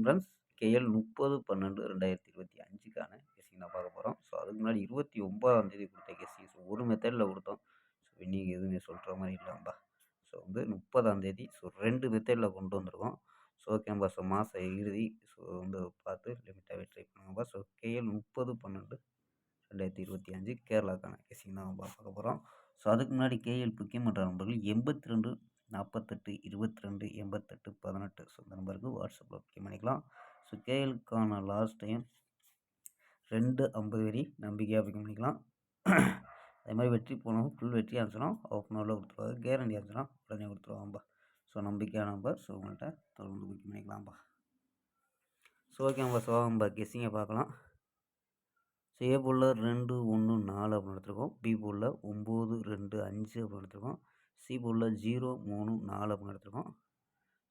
Friends KL 30/12/2025க்கான guessing தான் பார்க்க போகிறோம். ஸோ அதுக்கு முன்னாடி 29ஆம் தேதி கொடுத்த கெஸ்ஸிங். ஸோ ஒரு மெத்தடில் கொடுத்தோம். ஸோ இன்னைக்கு எதுவுமே சொல்கிற மாதிரி இல்லைம்பா. ஸோ வந்து 30ஆம் தேதி ஸோ 2 மெத்தடில் கொண்டு வந்திருக்கோம். ஸோ ஓகேம்பா. ஸோ மாத இறுதி ஸோ வந்து பார்த்து லிமிட்டாகவே ட்ரை பண்ணுங்கப்பா. ஸோ கேஎல் 30/12/2025 கேரளாக்கான கெஸ்ஸிங் தான் பார்க்க போகிறோம். ஸோ அதுக்கு முன்னாடி கேஎல் முக்கியமற்ற நம்பர்கள் 82 48 22 88 18. ஸோ இந்த நம்பருக்கு வாட்ஸ்அப்பில் புக்கிங் பண்ணிக்கலாம். ஸோ கேஎலுக்கான லாஸ்ட் டைம் 2:50 வரை நம்பிக்கையாக புக்கிங் பண்ணிக்கலாம். அதே மாதிரி வெற்றி போனோம் ஃபுல் வெற்றி ஆச்சுன்னா ஹாஃப் அன் ஹவரில் கொடுத்துருவாங்க. கேரண்டி ஆச்சுன்னா உடனே கொடுத்துருவாங்கப்பா. ஸோ நம்பிக்கையான நம்பர். ஸோ உங்கள்கிட்ட தொடர்ந்து புக்கிங் பண்ணிக்கலாம்ப்பா. ஸோ ஓகேப்பா. ஸோ நம்ம கெஸ்ஸிங்கை பார்க்கலாம். ஸோ ஏ போல் 2 1 4 அப்படின்னு எடுத்துருக்கோம். பி போல் 9 2 5 அப்படின்னு எடுத்துருக்கோம். சி போல் 0 3 4 அப்படின்னு எடுத்துருக்கோம்.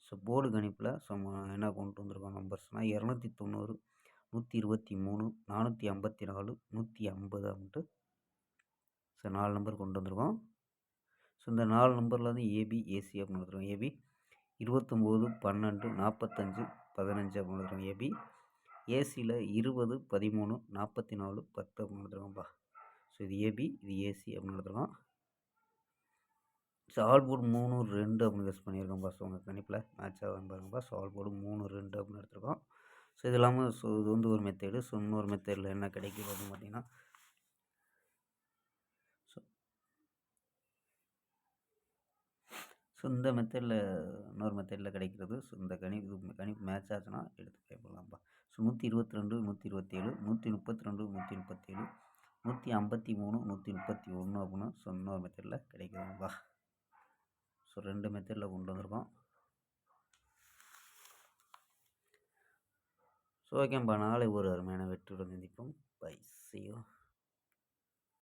ஸோ போர்டு கணிப்பில் ஸோ என்ன கொண்டு வந்திருக்கோம் நம்பர்ஸ்னால் 290 123 454 150 அப்படின்ட்டு ஸோ 4 நம்பர் கொண்டு வந்திருக்கோம். ஸோ இந்த 4 நம்பரில் வந்து ஏபி ஏசி அப்படின்னு எடுத்துருக்கோம். ஏபி 29 12 45 15 அப்படின்னு எடுத்துருக்கோம். ஏபி ஏசியில் 20 13 44 10 அப்படின்னு எடுத்துருக்கோம்ப்பா. ஸோ இது ஏபி இது ஏசி அப்படின்னு எடுத்துருக்கோம். ஸோ ஆல் போர்டு 3 2 அப்படின்னு கெஸ் பண்ணியிருக்கோம்ப்பா. ஸோ உங்கள் கணிப்பில் மேட்ச் ஆகும் பாருங்கப்பா. ஸோ ஆல் போர்டு 3 2 அப்படின்னு எடுத்துருக்கோம். ஸோ இது இல்லாமல் ஸோ இது வந்து ஒரு மெத்தேடு. ஸோ இன்னொரு மெத்தேடில் என்ன கிடைக்கும் அப்படின்னு பார்த்தீங்கன்னா ஸோ இந்த மெத்தடில் இன்னொரு மெத்தடில் கிடைக்கிறது. ஸோ இந்த கணிப்பு மேட்ச் ஆச்சுன்னா எடுத்து ட்ரை பண்ணலாம்ப்பா. ஸோ 122 127 132 137 153 131 அப்படின்னு ஸோ இன்னொரு மெத்தடில் கிடைக்குதுப்பா. ஸோ 2 மெத்தடில் கொண்டு வந்திருக்கோம். ஸோ ஓகேப்பா. நாளை ஒரு அருமையான வெற்றியுடன் சந்திப்போம். Bye C.